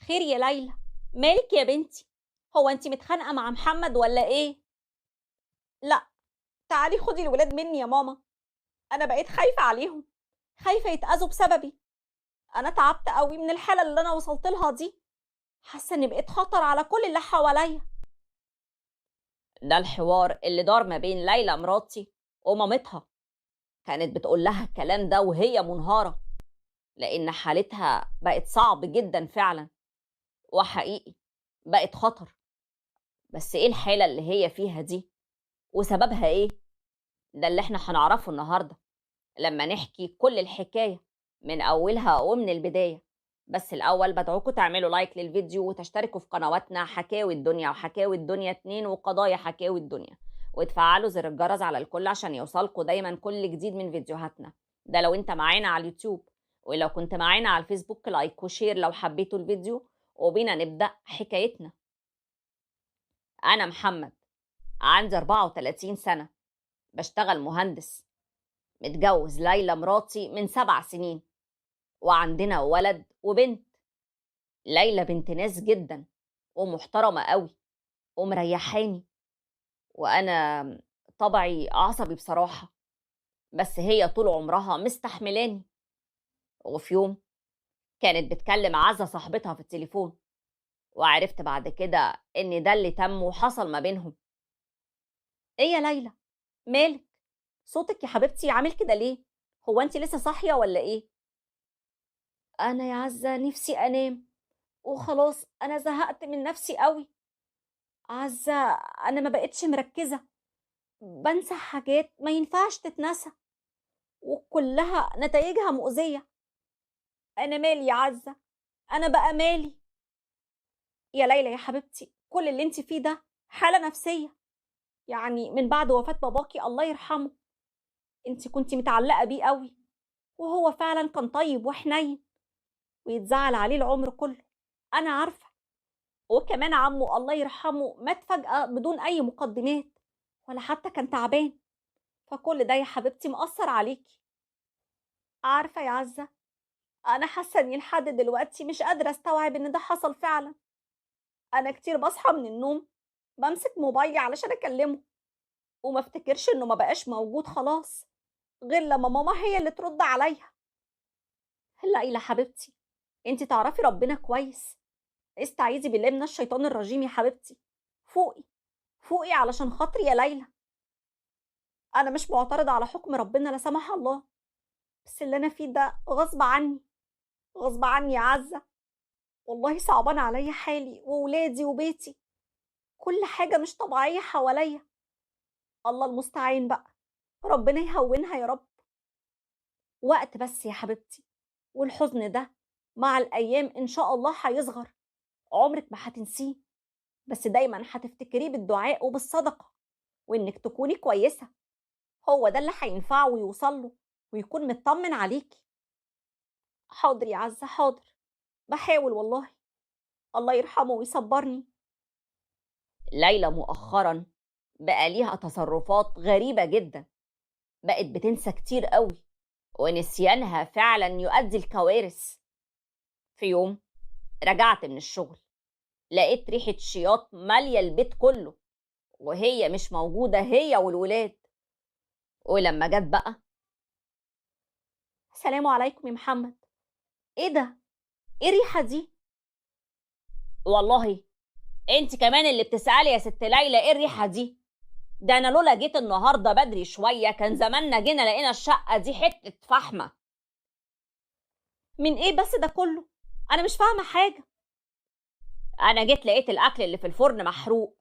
خير يا ليلى، مالك يا بنتي؟ هو انت متخانقه مع محمد ولا ايه؟ لا، تعالي خدي الولاد مني يا ماما. انا بقيت خايفه عليهم، خايفه يتاذوا بسببي. انا تعبت قوي من الحاله اللي انا وصلت لها دي، حاسه اني بقيت خطر على كل اللي حواليا. ده الحوار اللي دار ما بين ليلى مراتي ومامتها. كانت بتقول لها الكلام ده وهي منهارة، لأن حالتها بقت صعب جدا فعلا، وحقيقي بقت خطر. بس ايه الحالة اللي هي فيها دي وسببها ايه؟ ده اللي احنا هنعرفه النهاردة لما نحكي كل الحكاية من أولها ومن البداية. بس الأول بدعوكم تعملوا لايك للفيديو وتشتركوا في قنواتنا حكاوي الدنيا وحكاوي الدنيا 2 وقضايا حكاوي الدنيا، وتفعلوا زر الجرس على الكل عشان يوصلكوا دايما كل جديد من فيديوهاتنا. ده لو انت معانا على اليوتيوب، ولو كنت معانا على الفيسبوك لايك وشير لو حبيتوا الفيديو. وبينا نبدأ حكايتنا. أنا محمد، عندي 34 سنة، بشتغل مهندس، متجوز ليلى مراتي من 7 سنين، وعندنا ولد وبنت. ليلى بنت ناس جدا ومحترمة قوي ومريحاني، وأنا طبعي عصبي بصراحة، بس هي طول عمرها مستحملاني. وفي يوم كانت بتكلم عزة صاحبتها في التليفون، وعرفت بعد كده إن ده اللي تم وحصل ما بينهم. إيه يا ليلى، مالك؟ صوتك يا حبيبتي عامل كده ليه؟ هو أنت لسه صاحية ولا إيه؟ أنا يا عزة نفسي أنام وخلاص، أنا زهقت من نفسي قوي. عزة، أنا ما بقتش مركزة، بنسى حاجات ما ينفعش تتنسى، وكلها نتائجها مؤذية. أنا مالي يا عزة؟ أنا بقى مالي؟ يا ليلى يا حبيبتي، كل اللي انت فيه ده حالة نفسية، يعني من بعد وفاة باباكي الله يرحمه. انت كنتي متعلقة بيه قوي، وهو فعلا كان طيب وحنين، ويتزعل عليه العمر كله. أنا عارفة. وكمان عمه الله يرحمه مات فجأة بدون أي مقدمات، ولا حتى كان تعبان. فكل ده يا حبيبتي مأثر عليكي. عارفة يا عزة، أنا حاسة إني لحد دلوقتي مش قادرة أستوعب إن ده حصل فعلا. أنا كتير بصحى من النوم بمسك موبايلي علشان أكلمه، وما افتكرش إنه ما بقاش موجود خلاص، غير لما ماما هي اللي ترد عليا. ليلى حبيبتي، انتي تعرفي ربنا كويس، استعيذي بالله من الشيطان الرجيم يا حبيبتي. فوقي، فوقي علشان خاطري يا ليلى. أنا مش معترضة على حكم ربنا لا سمح الله، بس اللي أنا فيه ده غصب عني، غصب عني يا عزة. والله صعبان عليا حالي وولادي وبيتي، كل حاجة مش طبيعية حواليا. الله المستعان بقى، ربنا يهونها يا رب. وقت بس يا حبيبتي، والحزن ده مع الأيام إن شاء الله هيصغر، عمرك ما هتنسيه، بس دايما هتفتكريه بالدعاء وبالصدقة، وإنك تكوني كويسة. هو ده اللي هينفعه ويوصل له ويكون مطمن عليكي. حاضر يا عزة، حاضر، بحاول والله. الله يرحمه ويصبرني. ليلى مؤخرا بقى ليها تصرفات غريبة جدا، بقت بتنسى كتير قوي، ونسيانها فعلا يؤدي الكوارث. في يوم رجعت من الشغل، لقيت ريحة شياط مالية البيت كله، وهي مش موجودة هي والولاد. ولما جت بقى، السلام عليكم يا محمد، ايه ده؟ ايه الريحة دي؟ والله انت كمان اللي بتسألي يا ست ليلى ايه الريحة دي؟ ده انا لولا جيت النهارده بدري شوية كان زماننا جينا لقينا الشقة دي حتة فحمة. من ايه بس ده كله؟ انا مش فاهمة حاجة. انا جيت لقيت الاكل اللي في الفرن محروق.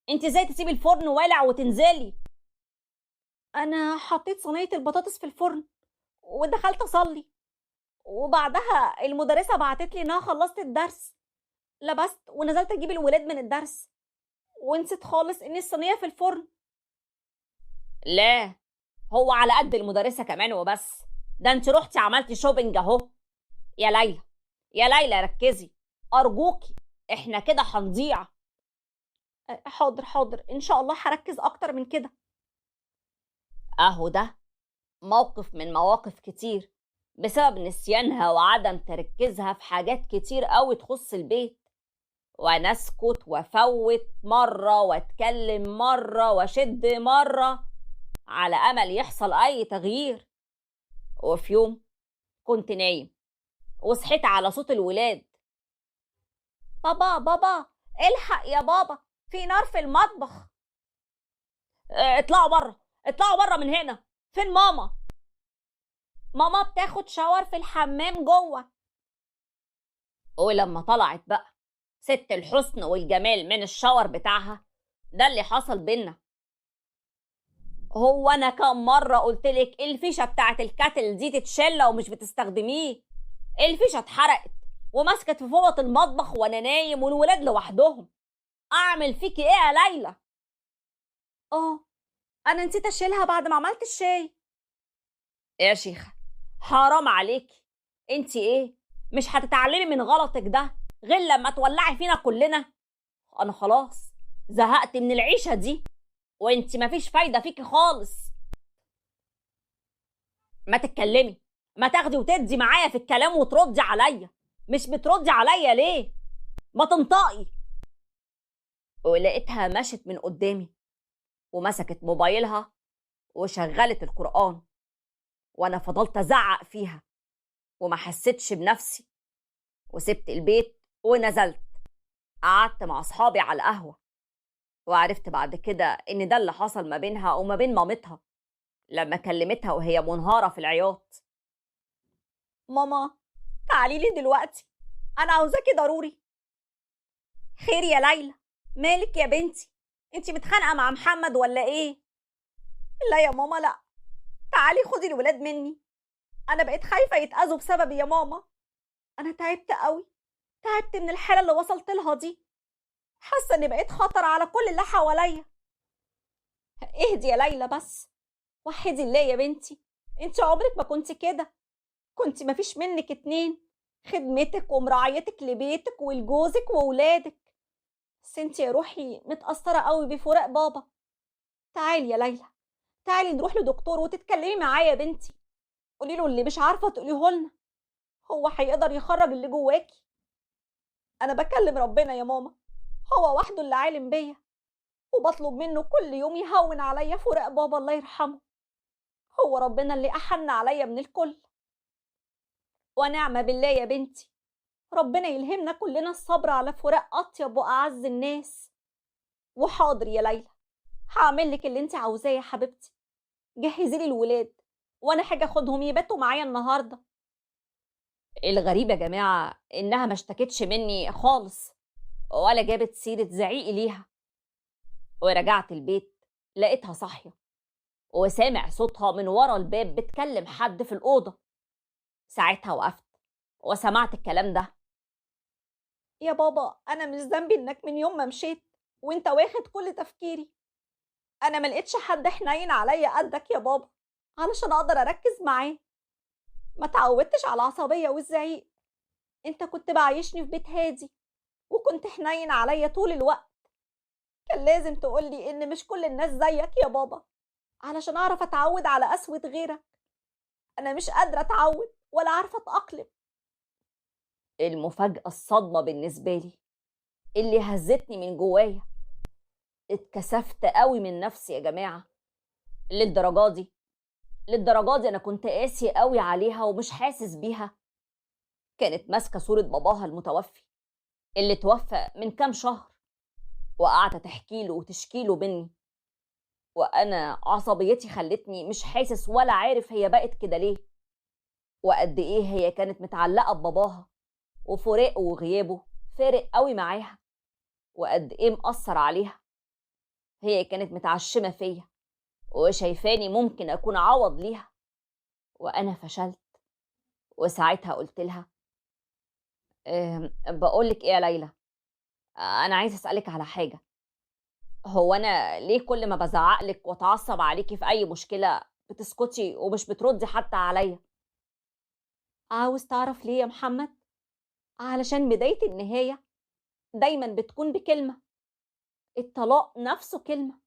انت ازاي تسيبي الفرن والع وتنزلي؟ انا حطيت صينية البطاطس في الفرن ودخلت اصلي، وبعدها المدرسة بعتت لي انها خلصت الدرس، لبست ونزلت اجيب الولاد من الدرس، ونسيت خالص ان الصينية في الفرن. لا، هو على قد المدرسة كمان وبس، ده انت رحتي عملتي شوبينج اهو. يا ليلى، يا ليلى ركزي ارجوكي، احنا كده هنضيع. حاضر حاضر، ان شاء الله هركز اكتر من كده. اهو ده موقف من مواقف كتير بسبب نسيانها وعدم تركيزها في حاجات كتير قوي تخص البيت، وانا اسكت وافوت مرة واتكلم مرة واشد مرة على امل يحصل اي تغيير. وفي يوم كنت نايم وصحيت على صوت الولاد: بابا بابا، الحق يا بابا، في نار في المطبخ. اطلعوا بره، اطلعوا بره من هنا. فين ماما؟ ماما بتاخد شاور في الحمام جوه. ولما طلعت بقى ست الحسن والجمال من الشاور بتاعها، ده اللي حصل بينا. هو انا كم مرة قلتلك الفيشة بتاعت الكاتل دي تتشلى ومش بتستخدميه؟ الفيشة اتحرقت ومسكت في فوط المطبخ وانا نايم والولاد لوحدهم. اعمل فيكي ايه يا ليلى؟ انا نسيت اشيلها بعد ما عملت الشاي. يا شيخة حرام عليكي، انتي ايه مش هتتعلمي من غلطك ده غير لما تولعي فينا كلنا؟ انا خلاص زهقت من العيشة دي، وانتي مفيش فايدة فيكي خالص. ما تتكلمي، ما تاخدي وتدي معايا في الكلام وتردي عليا. مش بتردي عليا ليه؟ ما تنطقي. ولقيتها مشت من قدامي ومسكت موبايلها وشغلت القرآن، وانا فضلت ازعق فيها وما حسيتش بنفسي، وسبت البيت ونزلت قعدت مع اصحابي على القهوة. وعرفت بعد كده ان ده اللي حصل ما بينها وما بين مامتها لما كلمتها وهي منهارة في العياط: ماما تعالي لي دلوقتي، انا عاوزاكي ضروري. خير يا ليلى، مالك يا بنتي؟ انتي متخانقة مع محمد ولا ايه؟ لا يا ماما لا، تعالي خدي الولاد مني، انا بقيت خايفة يتأذوا بسببي يا ماما. انا تعبت قوي، تعبت من الحالة اللي وصلت لها دي، حاسة اني بقيت خطر على كل اللي حواليا. اهدي يا ليلى بس، وحدي الله يا بنتي، انت عمرك ما كنت كده، كنت مفيش منك اتنين، خدمتك ومراعيتك لبيتك ولجوزك وولادك. بس انت يا روحي متأثرة قوي بفراق بابا. تعالي يا ليلى، تعالي نروح لدكتور وتتكلمي معايا يا بنتي، قولي له اللي مش عارفة تقوليه لنا، هو هيقدر يخرج اللي جواكي. انا بكلم ربنا يا ماما، هو وحده اللي عالم بيا، وبطلب منه كل يوم يهون عليا فراق بابا الله يرحمه، هو ربنا اللي أحن عليا من الكل. ونعم بالله يا بنتي، ربنا يلهمنا كلنا الصبر على فراق أطيب وأعز الناس. وحاضر يا ليلى، هعمل لك اللي انت عاوزاه يا حبيبتي، جهزي لي الولاد وانا حاجه اخدهم يباتوا معايا النهارده. الغريب يا جماعه انها ما اشتكتش مني خالص ولا جابت سيره زعيقي ليها. ورجعت البيت لقيتها صاحيه وسامع صوتها من ورا الباب بتكلم حد في الاوضه. ساعتها وقفت وسمعت الكلام ده: يا بابا انا مش ذنبي انك من يوم ما مشيت وانت واخد كل تفكيري، انا ما لقيتش حد حنين عليا قدك يا بابا علشان اقدر اركز معاه، ما تعودتش على العصبيه والزعيق، انت كنت بعيشني في بيت هادي وكنت حنين عليا طول الوقت، كان لازم تقولي ان مش كل الناس زيك يا بابا علشان اعرف اتعود على قسوة غيرك، انا مش قادرة اتعود ولا عارفة اتأقلم. المفاجأة الصدمة بالنسبة لي اللي هزتني من جوايا، اتكسفت قوي من نفسي يا جماعة. للدرجة دي انا كنت قاسي قوي عليها ومش حاسس بيها. كانت ماسكة صورة باباها المتوفي اللي توفى من كام شهر، وقعدت تحكيله وتشكيله مني، وانا عصبيتي خلتني مش حاسس ولا عارف هي بقت كده ليه، وقد ايه هي كانت متعلقة بباباها وفراقه وغيابه فارق قوي معاها، وقد ايه مأثر عليها. هي كانت متعشمة فيا وشايفاني ممكن اكون عوض ليها، وانا فشلت. وساعتها قلت لها: بقولك ايه يا ليلى، انا عايزه اسالك على حاجه، هو انا ليه كل ما بزعقلك واتعصب عليكي في اي مشكله بتسكتي ومش بتردي حتى عليا؟ عاوز تعرف ليه يا محمد؟ علشان بدايه النهايه دايما بتكون بكلمه، الطلاق نفسه كلمه،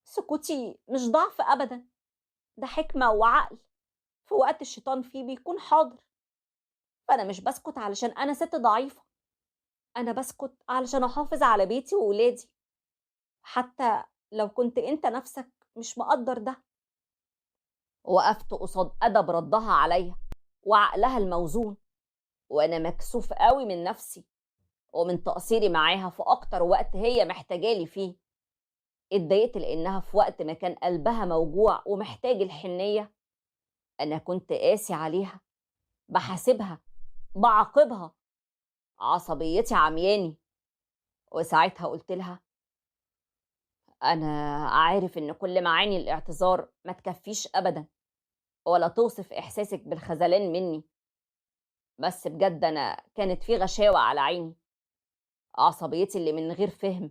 سكوتي مش ضعف ابدا، ده حكمه وعقل في وقت الشيطان فيه بيكون حاضر. فأنا مش بسكت علشان أنا ست ضعيفة، أنا بسكت علشان أحافظ على بيتي وولادي، حتى لو كنت أنت نفسك مش مقدر ده. وقفت قصاد أدب ردها عليا وعقلها الموزون، وأنا مكسوف قوي من نفسي ومن تقصيري معاها في أكتر وقت هي محتاجالي فيه. اتضايقت لأنها في وقت ما كان قلبها موجوع ومحتاج الحنية أنا كنت قاسي عليها، بحاسبها، بعاقبها، عصبيتي عمياني. وساعتها قلت لها أنا عارف إن كل معاني الاعتذار ما تكفيش أبدا ولا توصف إحساسك بالخذلان مني، بس بجد أنا كانت في غشاوة على عيني، عصبيتي اللي من غير فهم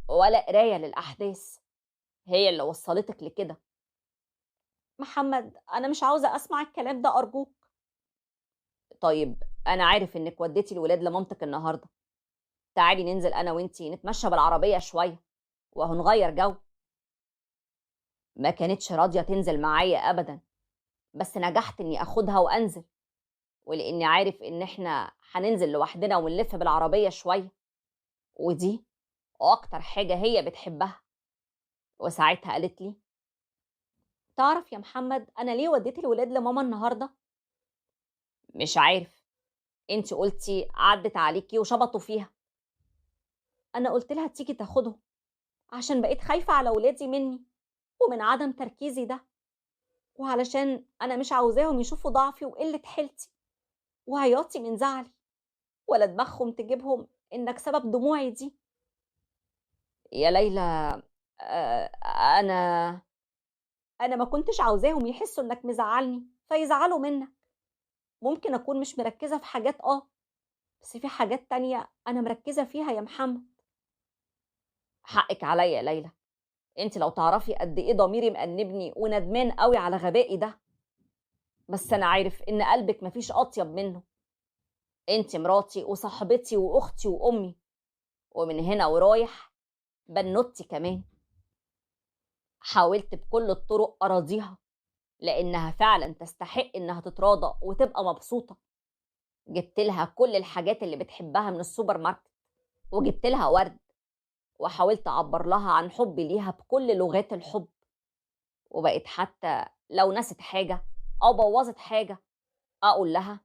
ولا قراية للأحداث هي اللي وصلتك لكده. محمد، أنا مش عاوزة أسمع الكلام ده أرجوك. طيب أنا عارف إنك وديتي الولاد لمامتك النهاردة، تعالي ننزل أنا وإنتي نتمشى بالعربية شوية وهنغير جو. ما كانتش راضية تنزل معايا أبدا، بس نجحت إني أخدها وأنزل، ولإني عارف إن إحنا هننزل لوحدنا ونلف بالعربية شوية، ودي أكتر حاجة هي بتحبها. وساعتها قالت لي تعرف يا محمد أنا ليه وديت الولاد لماما النهاردة؟ مش عارف، انتي قلتي عدت عليكي وشبطوا فيها. أنا قلت لها تيجي تاخدهم عشان بقيت خايفة على ولادي مني ومن عدم تركيزي ده، وعلشان أنا مش عاوزاهم يشوفوا ضعفي وقلة حيلتي وعياطي من زعلي، ولا دماغهم تجيبهم إنك سبب دموعي دي. يا ليلى، آه، أنا أنا ما كنتش عاوزاهم يحسوا إنك مزعلني فيزعلوا منك. ممكن أكون مش مركزة في حاجات بس في حاجات تانية أنا مركزة فيها يا محمد. حقك عليا يا ليلى، انت لو تعرفي قد ايه ضميري مأنبني وندمان قوي على غبائي ده، بس انا عارف ان قلبك مفيش اطيب منه. انت مراتي وصاحبتي واختي وامي، ومن هنا ورايح بنوتي كمان. حاولت بكل الطرق اراضيها لانها فعلا تستحق انها تتراضى وتبقى مبسوطة. جبت لها كل الحاجات اللي بتحبها من السوبر ماركت، وجبت لها ورد، وحاولت اعبر لها عن حبي ليها بكل لغات الحب. وبقيت حتى لو نست حاجة أو بوظت حاجة أقول لها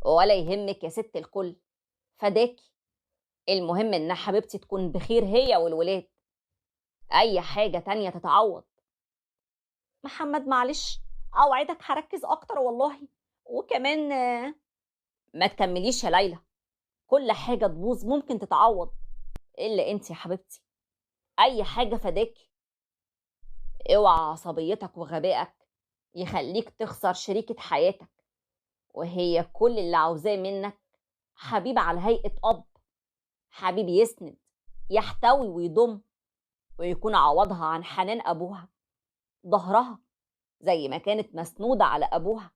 ولا يهمك يا ست الكل، فداكي، المهم إن حبيبتي تكون بخير هي والولاد، أي حاجة تانية تتعوض. محمد معلش، أوعدك هركز أكتر والله، وكمان ما تكمليش يا ليلى، كل حاجة تبوظ ممكن تتعوض إلا أنت يا حبيبتي، أي حاجة فداكي. اوعى عصبيتك وغبائك يخليك تخسر شريكة حياتك، وهي كل اللي عاوزاه منك حبيب على هيئة أب، حبيب يسند، يحتوي ويضم، ويكون عوضها عن حنان أبوها، ظهرها زي ما كانت مسنودة على أبوها.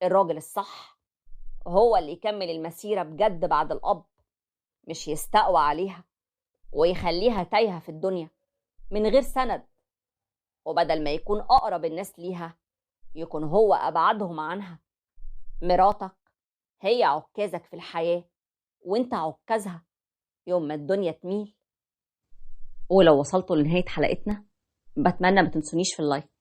الراجل الصح هو اللي يكمل المسيرة بجد بعد الأب، مش يستقوى عليها ويخليها تايهة في الدنيا من غير سند، وبدل ما يكون أقرب الناس ليها يكون هو أبعدهم عنها. مراتك هي عكازك في الحياة، وانت عكازها يوم ما الدنيا تميل. ولو وصلتوا لنهاية حلقتنا بتمنى ما تنسونيش في اللايك.